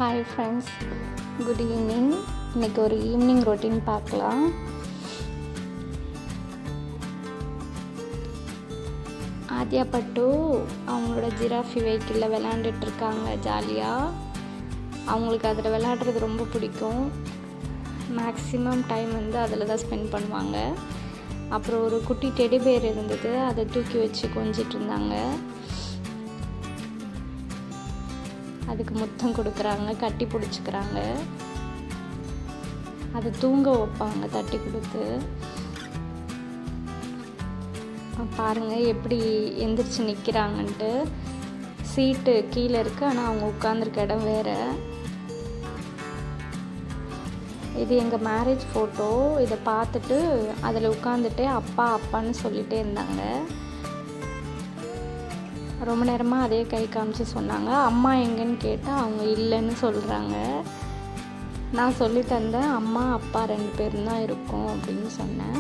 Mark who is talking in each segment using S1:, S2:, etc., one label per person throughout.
S1: Hi friends, good evening. இன்றைக்கி ஒரு evening routine பார்க்கலாம். ஆத்யா பட்டு அவங்களோட ஜிராஃபி வெஹிக்கிளில் விளையாண்டுட்ருக்காங்க ஜாலியாக. அவங்களுக்கு அதில் விளையாடுறது ரொம்ப பிடிக்கும். மேக்ஸிமம் டைம் அதில் தான் ஸ்பெண்ட் பண்ணுவாங்க. அப்புறம் ஒரு குட்டி டெடி பேர் இருந்தது, அதை தூக்கி வச்சு கொஞ்சிட்டு இருந்தாங்க. அதுக்கு முத்தம் கொடுக்குறாங்க, கட்டி பிடிச்சிக்கிறாங்க, அதை தூங்க வைப்பாங்க தட்டி கொடுத்து. பாருங்கள் எப்படி எந்திரிச்சு நிற்கிறாங்கன்ட்டு. சீட்டு கீழே இருக்குது, ஆனால் அவங்க உட்காந்துருக்க இடம் வேறு. இது எங்கள் மேரேஜ் ஃபோட்டோ. இதை பார்த்துட்டு அதில் உட்காந்துட்டு அப்பா அப்பான்னு சொல்லிகிட்டே இருந்தாங்க. ரொம்ப நேரமாக அதே கை காமிச்சு சொன்னாங்க. அம்மா எங்கன்னு கேட்டால் அவங்க இல்லைன்னு சொல்கிறாங்க. நான் சொல்லி தந்தேன், அம்மா அப்பா 2 பேரும் தான் இருக்கும் அப்படின்னு சொன்னேன்.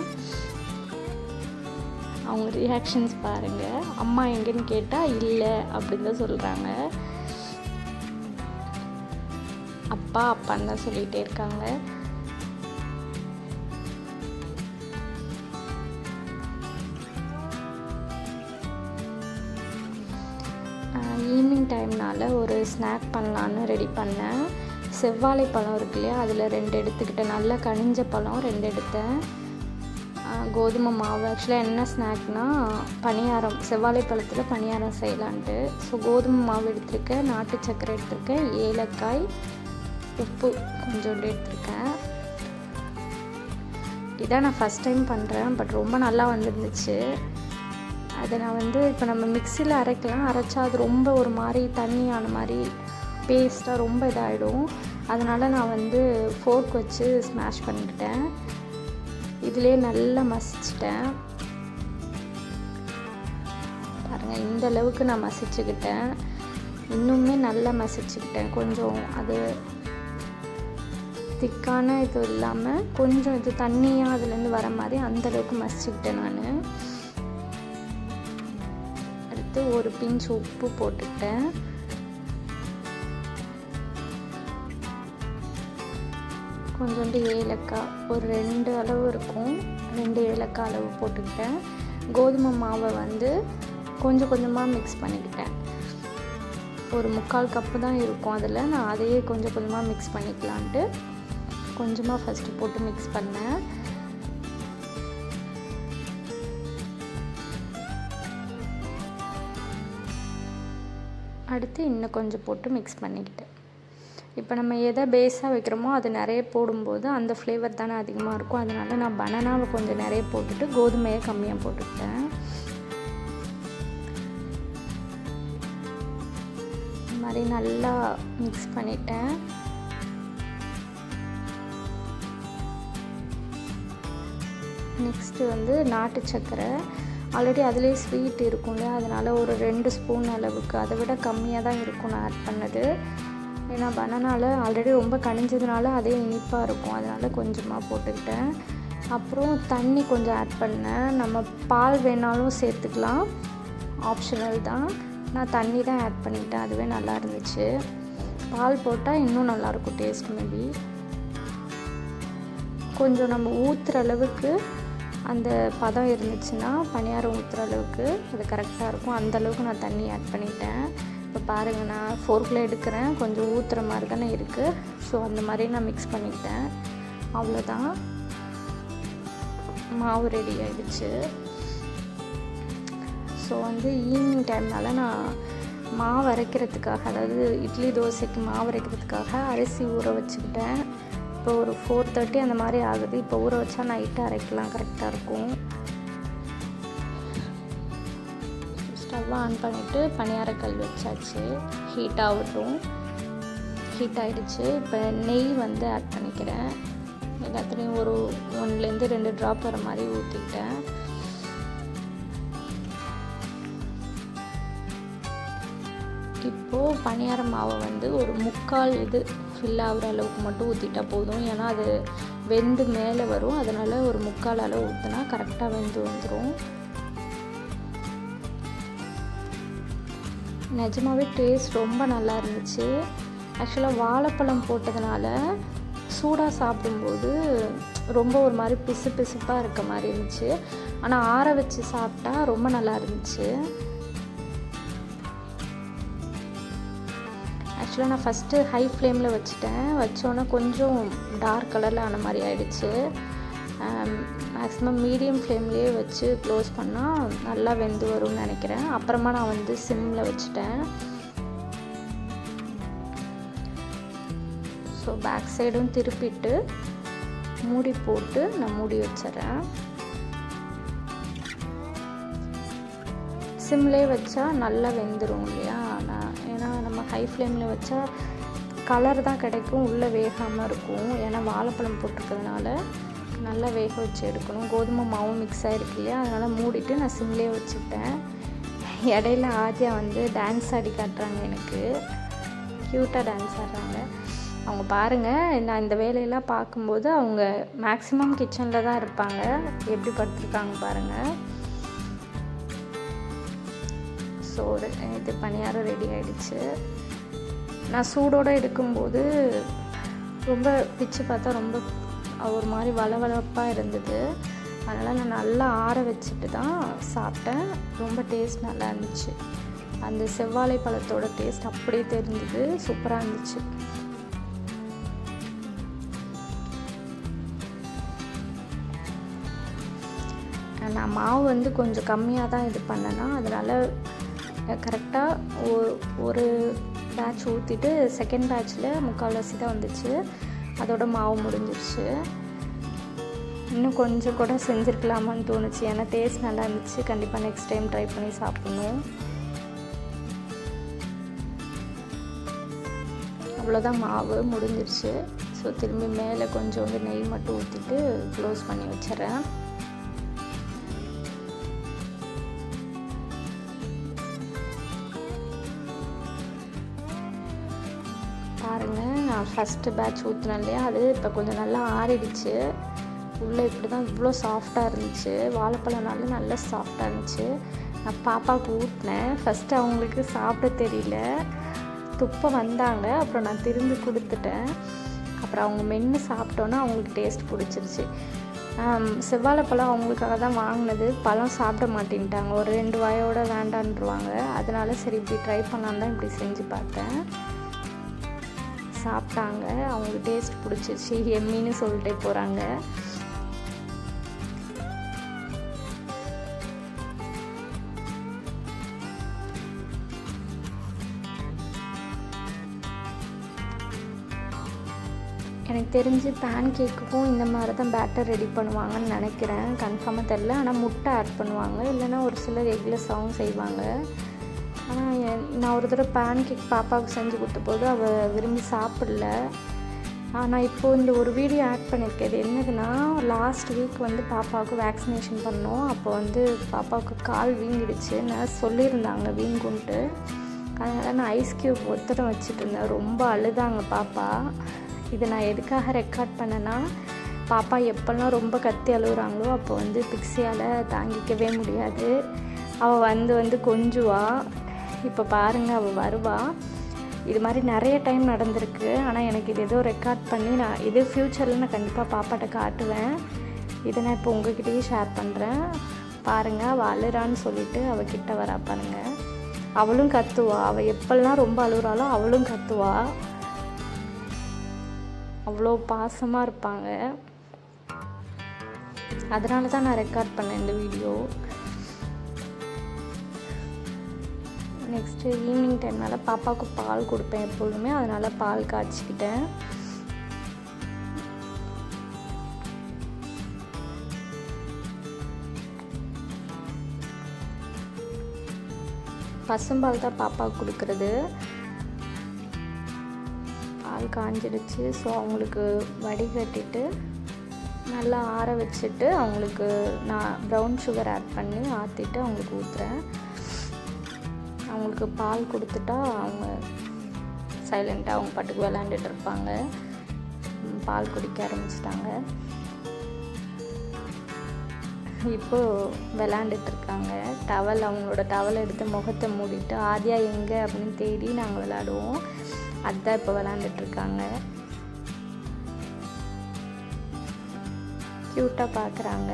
S1: அவங்க ரியாக்ஷன்ஸ் பாருங்கள். அம்மா எங்கன்னு கேட்டால் இல்லை அப்படின்னு தான் சொல்கிறாங்க. அப்பா அப்பான்னு தான் சொல்லிகிட்டே இருக்காங்க. ஈவினிங் டைம்னால் ஒரு ஸ்நாக் பண்ணலான்னு ரெடி பண்ணேன். செவ்வாழை பழம் இருக்கு இல்லையா, அதில் 2 எடுத்துக்கிட்டேன். நல்லா கனிஞ்ச பழம் 2 எடுத்தேன். கோதுமை மாவு. ஆக்சுவலாக என்ன ஸ்நாக்னால் பணியாரம், செவ்வாழை பழத்தில் பணியாரம் செய்யலான்ட்டு. ஸோ கோதுமை மாவு எடுத்திருக்கேன், நாட்டு சர்க்கரை எடுத்திருக்கேன், ஏலக்காய், உப்பு கொஞ்சோண்டு எடுத்திருக்கேன். இதான் நான் ஃபஸ்ட் டைம் பண்ணுறேன், பட் ரொம்ப நல்லா வந்துருந்துச்சு. அதை நான் இப்போ நம்ம மிக்சியில் அரைக்கலாம். அரைச்சா அது ரொம்ப ஒரு மாதிரி தண்ணியான மாதிரி பேஸ்ட்டாக ரொம்ப இதாகிடும். அதனால் நான் ஃபோர்க் வச்சு ஸ்மாஷ் பண்ணிக்கிட்டேன். இதிலே நல்லா மசிச்சிட்டேன். பாருங்கள், இந்த அளவுக்கு நான் மசிச்சுக்கிட்டேன். இன்னுமே நல்லா மசிச்சுக்கிட்டேன். கொஞ்சம் அது திக்கான இது இல்லாமல் கொஞ்சம் இது தண்ணியாக அதுலேருந்து வர மாதிரி அந்தளவுக்கு மசிச்சுக்கிட்டேன் நான். ஒரு பிஞ்ச் உப்பு போட்டுக்கிட்டேன். கொஞ்சோண்டு ஏலக்காய், ஒரு 2 அளவு இருக்கும், 2 ஏலக்காய் அளவு போட்டுக்கிட்டேன். கோதுமை மாவை கொஞ்சம் கொஞ்சமாக மிக்ஸ் பண்ணிக்கிட்டேன். ஒரு 3/4 கப்பு தான் இருக்கும் அதில். நான் அதையே கொஞ்சம் கொஞ்சமாக மிக்ஸ் பண்ணிக்கலான்ட்டு கொஞ்சமாக ஃபஸ்ட்டு போட்டு மிக்ஸ் பண்ணேன். அடுத்து இன்னும் கொஞ்சம் போட்டு மிக்ஸ் பண்ணிக்கிட்டேன். இப்போ நம்ம எதை பேஸாக வைக்கிறோமோ அது நிறைய போடும்போது அந்த ஃப்ளேவர் தானே அதிகமாக இருக்கும். அதனால நான் பனானாவை கொஞ்சம் நிறைய போட்டுட்டு கோதுமையை கம்மியாக போட்டுக்கிட்டேன். இந்த மாதிரி நல்லா மிக்ஸ் பண்ணிட்டேன். நெக்ஸ்ட்டு நாட்டு சர்க்கரை. ஆல்ரெடி அதிலே ஸ்வீட் இருக்கும்ல, அதனால் ஒரு 2 ஸ்பூன் அளவுக்கு, அதை விட கம்மியாக தான் இருக்கும் நான் ஆட் பண்ணது. ஏன்னா பனானாவில் ஆல்ரெடி ரொம்ப கனிஞ்சதுனால அதே இனிப்பாக இருக்கும், அதனால் கொஞ்சமாக போட்டுக்கிட்டேன். அப்புறம் தண்ணி கொஞ்சம் ஆட் பண்ணேன். நம்ம பால் வேணாலும் சேர்த்துக்கலாம், ஆப்ஷனல் தான். நான் தண்ணி தான் ஆட் பண்ணிக்கிட்டேன், அதுவே நல்லா இருந்துச்சு. பால் போட்டால் இன்னும் நல்லாயிருக்கும் டேஸ்ட். மேபி கொஞ்சம் நம்ம ஊற்றுற அளவுக்கு அந்த பதம் இருந்துச்சுன்னா பணியாரம் ஊற்றுற அளவுக்கு அது கரெக்டாக இருக்கும். அந்தளவுக்கு நான் தண்ணி ஆட் பண்ணிட்டேன். இப்போ பாருங்கள், நான் ஃபோர்க்கில் எடுக்கிறேன், கொஞ்சம் ஊற்றுற மாதிரி தானே இருக்குது. ஸோ அந்த மாதிரி நான் மிக்ஸ் பண்ணிக்கிட்டேன். அவ்வளோதான், மாவு ரெடி ஆகிடுச்சு. ஸோ ஈவினிங் டைம்னால நான் மாவு அரைக்கிறதுக்காக, அதாவது இட்லி தோசைக்கு மாவு அரைக்கிறதுக்காக அரிசி ஊற வச்சுக்கிட்டேன். இப்போ ஒரு 4:30 அந்த மாதிரி ஆகுது. இப்போ ஊற வச்சா நைட்டு அரைக்கலாம், கரெக்டாக இருக்கும். ஸ்டவ் ஆன் பண்ணிவிட்டு பணியாரக்கல் வச்சாச்சு, ஹீட் ஆகட்டும். ஹீட் ஆகிடுச்சு. இப்போ நெய் ஆட் பண்ணிக்கிறேன். எல்லாத்துலேயும் ஒரு 1லேருந்து 2 ட்ராப் வர மாதிரி ஊற்றிக்கிட்டேன். இப்போது பணியார மாவை ஒரு 3/4 இது ஃபில் ஆகிற அளவுக்கு மட்டும் ஊற்றிட்டா போதும். ஏன்னா அது வெந்து மேலே வரும், அதனால் ஒரு 3/4 அளவு ஊற்றினா கரெக்டாக வெந்து வந்துடும். நிஜமாகவே டேஸ்ட் ரொம்ப நல்லா இருந்துச்சு. ஆக்சுவலாக வாழைப்பழம் போட்டதுனால சூடாக சாப்பிடும்போது ரொம்ப ஒரு மாதிரி பிசுப்பாக இருக்க மாதிரி இருந்துச்சு. ஆனால் ஆற வச்சு சாப்பிட்டா ரொம்ப நல்லா இருந்துச்சு. ஆக்சுவலாக நான் ஃபஸ்ட்டு ஹை ஃப்ளேமில் வச்சோன்னே கொஞ்சம் டார்க் கலரில் ஆன மாதிரி ஆயிடுச்சு. மேக்ஸிமம் மீடியம் ஃப்ளேம்லேயே வச்சு க்ளோஸ் பண்ணால் நல்லா வெந்து வரும்னு நினைக்கிறேன். அப்புறமா நான் வந்து சிம்மில் வச்சுட்டேன். ஸோ பேக் சைடும் திருப்பிட்டு மூடி போட்டு நான் மூடி வச்சிட்றேன். சிம்லேயே வச்சா நல்லா வெந்துடும் இல்லையா? ஏன்னா நம்ம ஹை ஃப்ளேமில் வச்சா கலர் தான் கிடைக்கும், உள்ளே வேகாமல் இருக்கும். ஏன்னா வாழைப்பழம் போட்டிருக்கிறதுனால நல்லா வேக வச்சு எடுக்கணும். கோதுமை மாவும் மிக்ஸ் ஆகிருக்கு இல்லையா? அதனால் மூடிட்டு நான் சிம்லேயே வச்சுட்டேன். இடையில ஆதியா வந்து டான்ஸ் ஆடி காட்டுறாங்க, எனக்கு க்யூட்டாக டான்ஸ் ஆடுறாங்க. அவங்க பாருங்கள், நான் இந்த வேலையெல்லாம் பார்க்கும்போது அவங்க மேக்ஸிமம் கிச்சனில் தான் இருப்பாங்க. எப்படி படுத்துருக்காங்க பாருங்கள். ஸோ இது பணியாரம் ரெடி ஆகிடுச்சு. நான் சூடோடு எடுக்கும்போது ரொம்ப பிச்சு பார்த்தா ரொம்ப ஒரு மாதிரி வளவளப்பாக இருந்தது. அதனால் நான் நல்லா ஆற வச்சுட்டு தான் சாப்பிட்டேன். ரொம்ப டேஸ்ட் நல்லா இருந்துச்சு. அந்த செவ்வாழை பழத்தோட டேஸ்ட் அப்படியே தெரிஞ்சுது, சூப்பராக இருந்துச்சு. நான் மாவு வந்து கொஞ்சம் கம்மியாக தான் இது பண்ணேன்னா, அதனால் கரெக்டாக ஒரு பேட்ச் ஊற்றிட்டு செகண்ட் பேட்சில் முக்கால்வாசி தான் வந்துச்சு. அதோட மாவு முடிஞ்சிருச்சு. இன்னும் கொஞ்சம் கூட செஞ்சுருக்கலாமான்னு தோணுச்சு. ஏன்னா டேஸ்ட் நல்லா இருந்துச்சு. கண்டிப்பாக நெக்ஸ்ட் டைம் ட்ரை பண்ணி சாப்பிட்ணும். அவ்வளோதான், மாவு முடிஞ்சிருச்சு. ஸோ திரும்பி மேலே கொஞ்சோண்டு நெய் மட்டும் ஊற்றிட்டு க்ளோஸ் பண்ணி வச்சிட்றேன். பாருங்கள், நான் ஃபஸ்ட்டு பேட்ச் ஊற்றினேன் இல்லையா, அது இப்போ கொஞ்சம் நல்லா ஆறிடுச்சு. உள்ளே இப்படி தான் இவ்வளோ சாஃப்டாக இருந்துச்சு. வாழைப்பழம் நல்லா சாஃப்டாக இருந்துச்சு. நான் பாப்பாவுக்கு ஊட்டினேன். ஃபஸ்ட்டு அவங்களுக்கு சாப்பிட தெரியல, துப்ப வந்தாங்க. அப்புறம் நான் திரும்பி கொடுத்துட்டேன். அப்புறம் அவங்க மென்று சாப்பிட்டோன்னா அவங்களுக்கு டேஸ்ட் பிடிச்சிருச்சு. செவ்வாழைப்பழம் அவங்களுக்காக தான் வாங்கினது. பழம் சாப்பிட மாட்டேன்ட்டாங்க. ஒரு 2 வாயோட வேண்டான்ருவாங்க. அதனால சரி இப்படி ட்ரை பண்ணலான்னு தான் இப்படி செஞ்சு பார்த்தேன். சாப்பிட்டாங்க, அவங்களுக்கு டேஸ்ட் பிடிச்சிருச்சு. எம்மின்னு சொல்லிட்டே போகிறாங்க. எனக்கு தெரிஞ்சு பேன் கேக்குக்கும் இந்த மாதிரி தான் பேட்டர் ரெடி பண்ணுவாங்கன்னு நினைக்கிறேன். கன்ஃபார்மாக தெரில. ஆனால் முட்டை ஆட் பண்ணுவாங்க, இல்லைன்னா ஒரு சிலர் எக்லெஸ்ஸாகவும் செய்வாங்க. ஆனால் நான் ஒரு தடவை பேன் கேக் பாப்பாவுக்கு செஞ்சு கொடுத்த போது அவள் விரும்பி சாப்பிடல. நான் இப்போது இந்த ஒரு வீடியோ ஆட் பண்ணியிருக்கேன். இது என்னதுன்னா, லாஸ்ட் வீக் வந்து பாப்பாவுக்கு வேக்சினேஷன் பண்ணோம். அப்போ வந்து பாப்பாவுக்கு கால் வீங்கிடுச்சு. நர்ஸ் சொல்லியிருந்தாங்க வீங்குன்ட்டு. அதனால் நான் ஐஸ் க்யூப் ஒத்தடம் வச்சுட்டு இருந்தேன். ரொம்ப அழுதாங்க பாப்பா. இதை நான் எதுக்காக ரெக்கார்ட் பண்ணேன்னா, பாப்பா எப்போல்லாம் ரொம்ப கத்தி அழுகுறாங்களோ அப்போ வந்து பிக்ஸியால் தாங்கிக்கவே முடியாது. அவள் வந்து கொஞ்சுவா. இப்போ பாருங்கள், அவள் வருவா. இது மாதிரி நிறைய டைம் நடந்திருக்கு. ஆனால் எனக்கு இது ஏதோ ரெக்கார்ட் பண்ணி நான் இது ஃப்யூச்சரில் நான் கண்டிப்பாக பாப்பாட்ட காட்டுவேன். இதை நான் இப்போ உங்ககிட்டயே ஷேர் பண்ணுறேன். பாருங்கள், அவள் அழுறான்னு சொல்லிவிட்டு அவகிட்ட வரா பாருங்கள். அவளும் கத்துவா. அவள் எப்பெல்லாம் ரொம்ப அழுகுறாளோ அவளும் கத்துவா. அவ்வளோ பாசமாக இருப்பாங்க. அதனால தான் நான் ரெக்கார்ட் பண்ணேன் இந்த வீடியோ. நெக்ஸ்ட்டு ஈவினிங் டைம்னால பாப்பாவுக்கு பால் கொடுப்பேன் எப்பொழுதுமே. அதனால் பால் காய்ச்சிக்கிட்டேன். பசும்பால் தான் பாப்பாவுக்கு கொடுக்குறது. பால் காஞ்சிடுச்சு. ஸோ அவங்களுக்கு வடிகட்டிட்டு நல்லா ஆற வச்சுட்டு அவங்களுக்கு நான் ப்ரௌன் சுகர் ஆட் பண்ணி ஆற்றிட்டு அவங்களுக்கு ஊற்றுறேன். அவங்களுக்கு பால் கொடுத்துட்டா அவங்க சைலண்ட்டாக அவங்க பாட்டுக்கு விளாண்டுட்டு இருப்பாங்க. பால் குடிக்க ஆரம்பிச்சிட்டாங்க. இப்போது விளாண்டுட்ருக்காங்க. அவங்களோட டவலை எடுத்து முகத்தை மூடிட்டு ஆதியா எங்கே அப்படின்னு தேடி நாங்கள் விளாடுவோம். அதுதான் இப்போ விளாண்டுட்ருக்காங்க. க்யூட்டாக பார்க்குறாங்க.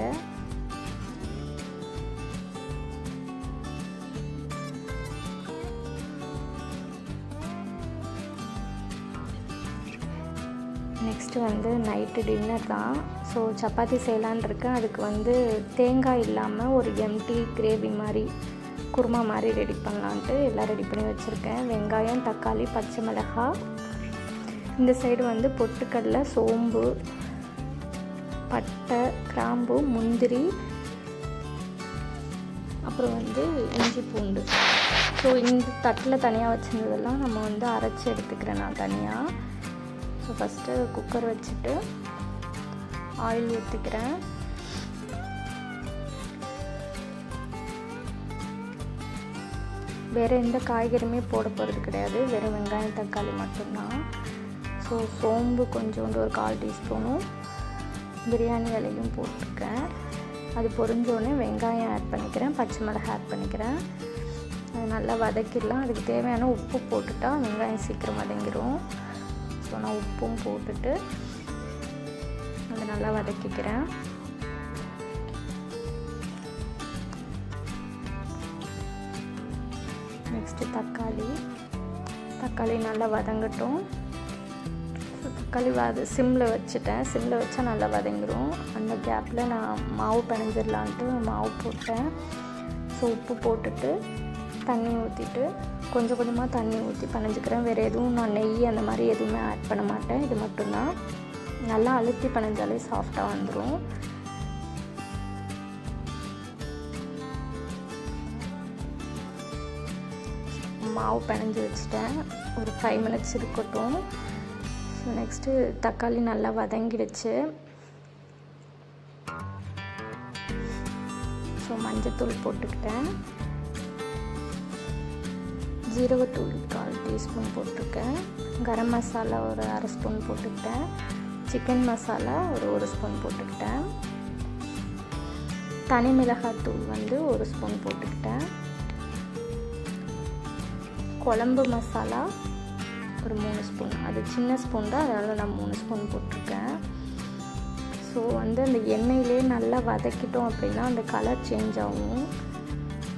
S1: நெக்ஸ்ட்டு வந்து நைட்டு டின்னர் தான். ஸோ சப்பாத்தி செய்யலான் இருக்கேன். அதுக்கு வந்து தேங்காய் இல்லாமல் ஒரு எம்டி கிரேவி மாதிரி குருமா மாதிரி ரெடி பண்ணலான்ட்டு எல்லாம் ரெடி பண்ணி வச்சுருக்கேன். வெங்காயம், தக்காளி, பச்சை மிளகாய், இந்த சைடு வந்து பொட்டுக்கடலை, சோம்பு, பட்டை, கிராம்பு, முந்திரி, அப்புறம் வந்து இஞ்சி பூண்டு. ஸோ இந்த தட்டில் தனியாக வச்சுருந்ததெல்லாம் நம்ம வந்து அரைச்சி எடுத்துக்கிறேன் நான் தனியாக. ஸோ ஃபஸ்ட்டு குக்கர் வச்சுட்டு ஆயில் ஊற்றிக்கிறேன். வேறு எந்த காய்கறியுமே போட போகிறது கிடையாது, வெறும் வெங்காயம் தக்காளி மட்டும்தான். ஸோ சோம்பு கொஞ்சோண்டு ஒரு 1/4 டீஸ்பூனும் பிரியாணி இலையும் போட்டிருக்கேன். அது பொரிஞ்சோடனே வெங்காயம் ஆட் பண்ணிக்கிறேன், பச்சை மிளகாய் ஆட் பண்ணிக்கிறேன். அது நல்லா வதக்கிடலாம். அதுக்கு தேவையான உப்பு போட்டுட்டா வெங்காயம் சீக்கிரம் வதங்கிடும். ஸோ நான் உப்பும் போட்டுட்டு அதை நல்லா வதக்கிக்கிறேன். நெக்ஸ்ட்டு தக்காளி நல்லா வதங்கட்டும். ஸோ தக்காளி சிம்மில் வச்சுட்டேன். சிம்மில் வச்சா நல்லா வதங்கிடும். அந்த கேப்பில் நான் மாவு பிணைஞ்சிடலான்ட்டு மாவு போட்டேன். ஸோ உப்பு போட்டுட்டு தண்ணி ஊற்றிட்டு கொஞ்சம் கொஞ்சமாக தண்ணி ஊற்றி பிணைஞ்சிக்கிறேன். வேறு எதுவும் நான் நெய் அந்த மாதிரி எதுவுமே ஆட் பண்ண மாட்டேன். இது மட்டும்தான். நல்லா அழுத்தி பிணைஞ்சாலே சாஃப்டாக வந்துடும். மாவு பிணைஞ்சி வச்சுட்டேன். ஒரு 5 மினிட்ஸ் இருக்கட்டும். ஸோ நெக்ஸ்ட்டு தக்காளி நல்லா வதங்கிடுச்சு. ஸோ மஞ்சத்தூள் போட்டுக்கிட்டேன். ஜீரகத்தூள் 1/4 டீஸ்பூன் போட்டிருக்கேன். கரம் மசாலா ஒரு 1/2 ஸ்பூன் போட்டுக்கிட்டேன். சிக்கன் மசாலா ஒரு 1 ஸ்பூன் போட்டுக்கிட்டேன். தனி மிளகாத்தூள் வந்து 1 ஸ்பூன் போட்டுக்கிட்டேன். குழம்பு மசாலா ஒரு 3 ஸ்பூன். அது சின்ன ஸ்பூன் தான், அதனால் நான் 3 ஸ்பூன் போட்டிருக்கேன். ஸோ வந்து அந்த எண்ணெயிலே நல்லா வதக்கிட்டோம் அப்படின்னா அந்த கலர் சேஞ்ச் ஆகும்.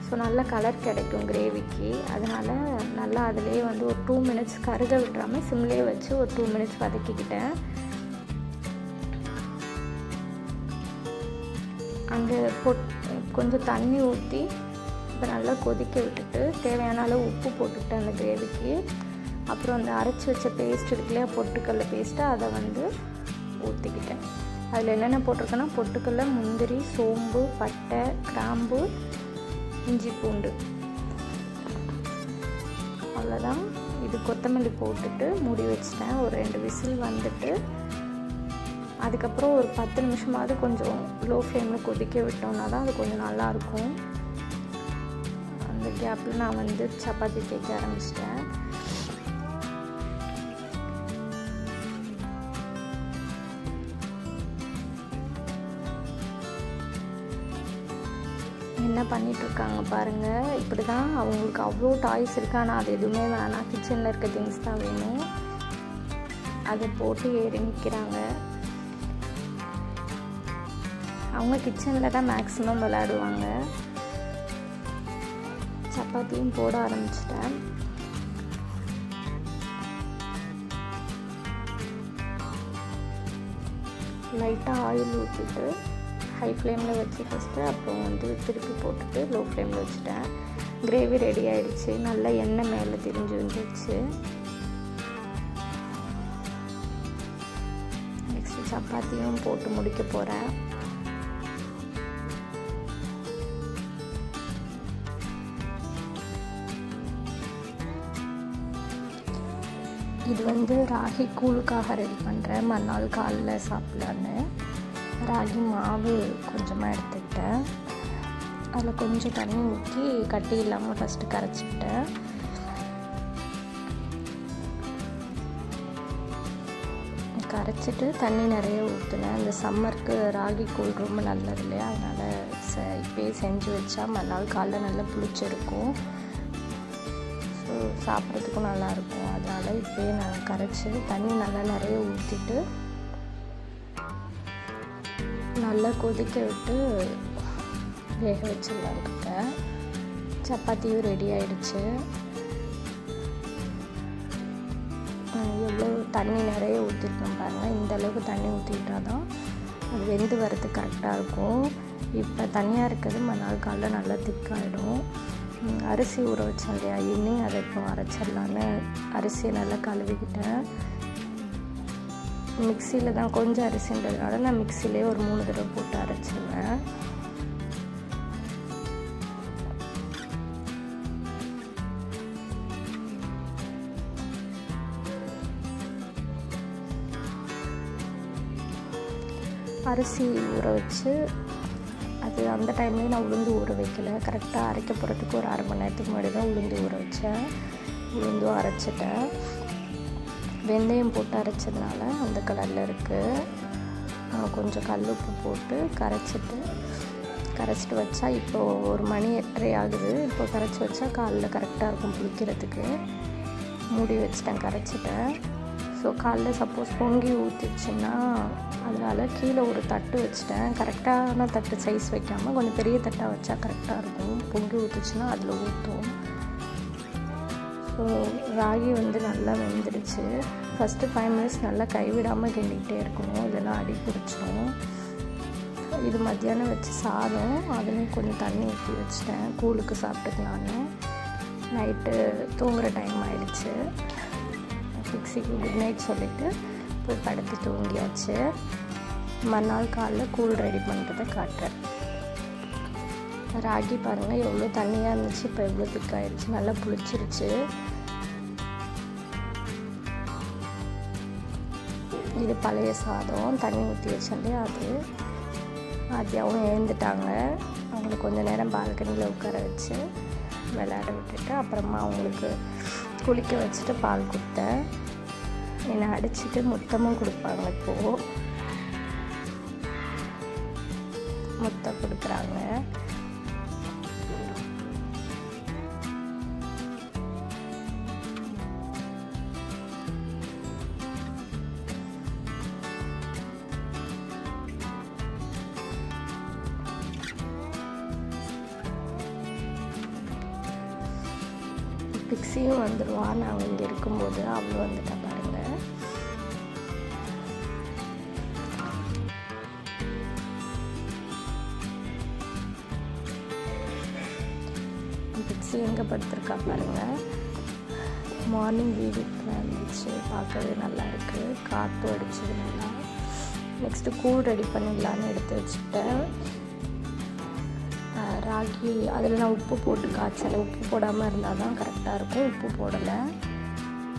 S1: ஸோ நல்ல கலர் கிடைக்கும் கிரேவிக்கு. அதனால் நல்லா அதிலே வந்து ஒரு 2 மினிட்ஸ் கருக விட்டுறாமல் சிம்லேயே வச்சு ஒரு 2 மினிட்ஸ் வதக்கிக்கிட்டேன். அந்த கொஞ்சம் தண்ணி ஊற்றி இப்போ நல்லா கொதிக்க விட்டுட்டு தேவையான அளவு உப்பு போட்டுக்கிட்டேன் அந்த கிரேவிக்கு. அப்புறம் அந்த அரைச்சி வச்ச பேஸ்ட் இருக்குல்லையா, பொட்டுக்கடலை பேஸ்ட்டு, அதை வந்து ஊற்றிக்கிட்டேன். அதில் என்னென்ன போட்டிருக்கேன்னா பொட்டுக்கடலை, முந்திரி, சோம்பு, பட்டை, கிராம்பு, இஞ்சி பூண்டு, அவ்வளோதான். இது கொத்தமல்லி போட்டுட்டு மூடி வச்சிட்டேன். ஒரு 2 விசில் வந்துட்டு அதுக்கப்புறம் ஒரு 10 நிமிஷமாவது கொஞ்சம் லோ ஃப்ளேமில் கொதிக்க விட்டோம்னா தான் அது கொஞ்சம் நல்லாயிருக்கும். அந்த கேப்பில் நான் வந்து சப்பாத்தி தேய்க்க ஆரம்பிச்சிட்டேன். என்ன பண்ணிகிட்ருக்காங்க பாருங்கள். இப்படி தான் அவங்களுக்கு அவ்வளோ டாய்ஸ் இருக்குது. ஆனால் அது எதுவுமே வேணாம், கிச்சனில் இருக்க திங்ஸ் தான் வேணும். அதை போட்டு ஏறி நிற்கிறாங்க. அவங்க கிச்சனில் தான் மேக்ஸிமம் விளையாடுவாங்க. சப்பாத்தியும் போட ஆரம்பிச்சிட்டேன். லைட்டாக ஆயில் ஊற்றிட்டு ஹை ஃப்ளேமில் வச்சு ஃபஸ்ட்டு, அப்புறம் வந்து திருப்பி போட்டுட்டு லோ ஃப்ளேமில் வச்சுட்டேன். கிரேவி ரெடி ஆகிடுச்சு. நல்லா எண்ணெய் மேலே திரிஞ்சு வந்துடுச்சு. நெக்ஸ்ட்டு சப்பாத்தியும் போட்டு முடிக்க போகிறேன். இது வந்து ராகி கூழுக்காக ரெடி பண்ணுறேன். மறுநாள் காலைல சாப்பிட்லான்னு ராகி மாவு கொஞ்சமாக எடுத்துக்கிட்டேன். அதில் கொஞ்சம் தண்ணி ஊற்றி கட்டி இல்லாமல் ஃபஸ்ட்டு கரைச்சிக்கிட்டேன். கரைச்சிட்டு தண்ணி நிறைய ஊற்றினேன். இந்த சம்மருக்கு ராகி கூழ் ரொம்ப நல்லது இல்லையா, அதனால் இப்போயே செஞ்சு வச்சா மறுநாள் காலைல நல்லா புளிச்சிருக்கும். ஸோ சாப்பிட்றதுக்கும் நல்லாயிருக்கும். அதனால் அதனால் இப்போயே நான் கரைச்சி தண்ணி நல்லா நிறைய ஊற்றிட்டு நல்லா கொதிக்க விட்டு வேக வச்சிடலான்னு இருக்கேன். சப்பாத்தியும் ரெடி ஆகிடுச்சு. எவ்வளோ தண்ணி நிறைய ஊற்றிருக்கோம் பாருங்கள். இந்த அளவுக்கு தண்ணி ஊற்றிக்கிட்டால் தான் அது வெந்து வரதுக்கு கரெக்டாக இருக்கும். இப்போ தனியாக இருக்கிறது மறுநாள் காலைல நல்லா திக்காகிடும். அரிசி ஊற வச்சோம் இல்லையா, ஈவினிங் அதை இப்போ அரைச்சிடலான்னு அரிசியை நல்லா கழுவிக்கிட்டேன். மிக்சியில் தான் கொஞ்சம் அரிசின்றதுனால நான் மிக்சிலே ஒரு 3 தடவை போட்டு அரைச்சிடுவேன். அரிசி ஊற வச்சு அது அந்த டைம்லேயே நான் உளுந்து ஊற வைக்கல. கரெக்டாக அரைக்க போகிறதுக்கு ஒரு 1/2 மணி நேரத்துக்கு முன்னாடி தான் உளுந்து ஊற வச்சேன். உளுந்தும் அரைச்சிட்டேன். வெந்தயம் போட்டு அரைச்சதுனால அந்த கலரில் இருக்குது. கொஞ்சம் கல் உப்பு போட்டு கரைச்சிட்டு வச்சா இப்போது 1 மணி 8:30 ஆகுது. இப்போ கரைச்சி வச்சா காலைல கரெக்டாக இருக்கும் புளிக்கிறதுக்கு. மூடி வச்சிட்டேன், கரைச்சிட்டேன். ஸோ காலைல சப்போஸ் பொங்கி ஊற்றிடுச்சுன்னா அதனால் கீழே ஒரு தட்டு வச்சுட்டேன். கரெக்டான தட்டு சைஸ் வைக்காமல் கொஞ்சம் பெரிய தட்டாக வச்சா கரெக்டாக இருக்கும். பொங்கி ஊற்றுச்சுன்னா அதில் ஊற்றும். ஸோ ராகி நல்லா வெந்துடுச்சு. ஃபஸ்ட்டு 5 மினிட்ஸ் நல்லா கைவிடாமல் கிண்டிகிட்டே இருக்கணும், இல்லைன்னா அடி பிடிச்சிடும். இது மத்தியானம் வச்சு சாதம், அதுலேயும் கொஞ்சம் தண்ணி ஊற்றி வச்சுட்டேன். கூழுக்கு சாப்பிட்டுக்கலான்னு. நைட்டு தூங்குகிற டைம் ஆகிடுச்சு. பிக்ஸிக்கு குட் நைட் சொல்லிவிட்டு போய் படுத்து தூங்கியாச்சு. மறுநாள் காலைல கூழ் ரெடி பண்ணுறதை காட்டுறேன். ராகி பாருங்கள் எவ்வளோ தண்ணியாக இருந்துச்சு, இப்போ எவ்வளோ திக்காயிடுச்சு, நல்லா புளிச்சிருச்சு. இது பழைய சாதம் தண்ணி ஊற்றி வச்சோண்டே அது அவங்க எழுந்துட்டாங்க. அவங்களுக்கு கொஞ்சம் நேரம் பால்கனியில் உட்கார வச்சு விளையாட விட்டுட்டு அப்புறமா அவங்களுக்கு குளிக்க வச்சுட்டு பால் கொடுத்தேன். என்னை அடிச்சுட்டு முத்தமும் கொடுப்பாங்க. இப்போது முத்தம் கொடுக்குறாங்க. பிக்ஸியும் வந்துடுவா. நாங்கள் இங்கே இருக்கும்போது அவளும் வந்துட்டா பாருங்கள். பிக்ஸி எங்கே படுத்துருக்கா பாருங்கள். மார்னிங் வீடு இருந்துச்சு, பார்க்கவே நல்லா இருக்குது. காற்று அடிச்சது நல்லா. நெக்ஸ்ட்டு கூழ் ரெடி பண்ணிடலான்னு எடுத்து வச்சுக்கிட்டேன். ராகி அதில் நான் உப்பு போட்டு காய்ச்சல. உப்பு போடாமல் இருந்தால் தான் கரெக்டாக இருக்கும். உப்பு போடலை.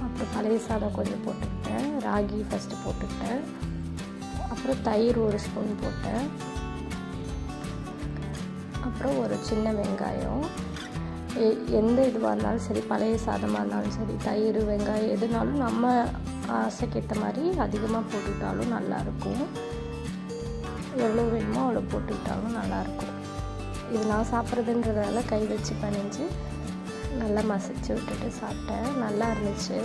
S1: அப்புறம் பழைய சாதம் கொஞ்சம் போட்டுக்கிட்டேன். ராகி ஃபஸ்ட்டு போட்டுக்கிட்டேன். அப்புறம் தயிர் 1 ஸ்பூன் போட்டேன். அப்புறம் ஒரு சின்ன வெங்காயம். எந்த இதுவாக இருந்தாலும் சரி, பழைய சாதமாக இருந்தாலும் சரி, தயிர் வெங்காயம் எதுனாலும் நம்ம ஆசைக்கேற்ற மாதிரி அதிகமாக போட்டுக்கிட்டாலும் நல்லாயிருக்கும். எவ்வளோ வேணுமோ அவ்வளோ போட்டுக்கிட்டாலும் நல்லாயிருக்கும். இது நான் சாப்பிட்றதுன்றதால கை வச்சு பணிஞ்சு நல்லா மசிச்சு விட்டுட்டு சாப்பிட்டேன். நல்லா இருந்துச்சு.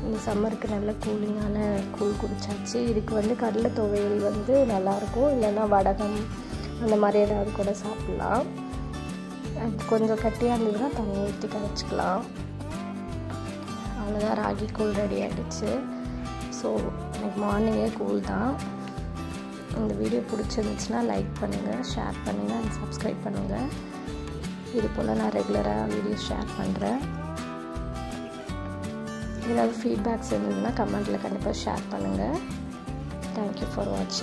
S1: இந்த சம்மருக்கு நல்ல கூலிங்கான கூழ் குடிச்சாச்சு. இதுக்கு கடலை துவையல் நல்லாயிருக்கும். இல்லைன்னா வடகம் அந்த மாதிரி ஏதாவது கூட சாப்பிட்லாம். கொஞ்சம் கட்டியாக இருந்ததுன்னா தண்ணி ஊற்றி கரைச்சிக்கலாம். அவ்வளோதான், ராகி கூழ் ரெடி ஆகிடுச்சு. ஸோ எனக்கு மார்னிங்கே கூழ் தான். இந்த வீடியோ பிடிச்சிருந்துச்சுன்னா லைக் பண்ணுங்கள், ஷேர் பண்ணுங்கள் அண்ட் சப்ஸ்கிரைப் பண்ணுங்கள். இது போல் நான் ரெகுலராக வீடியோ ஷேர் பண்ணுறேன். ஏதாவது ஃபீட்பேக்ஸ் இருந்ததுன்னா கமெண்ட்டில் கண்டிப்பாக ஷேர் பண்ணுங்கள். தேங்க்யூ ஃபார் வாட்சிங்.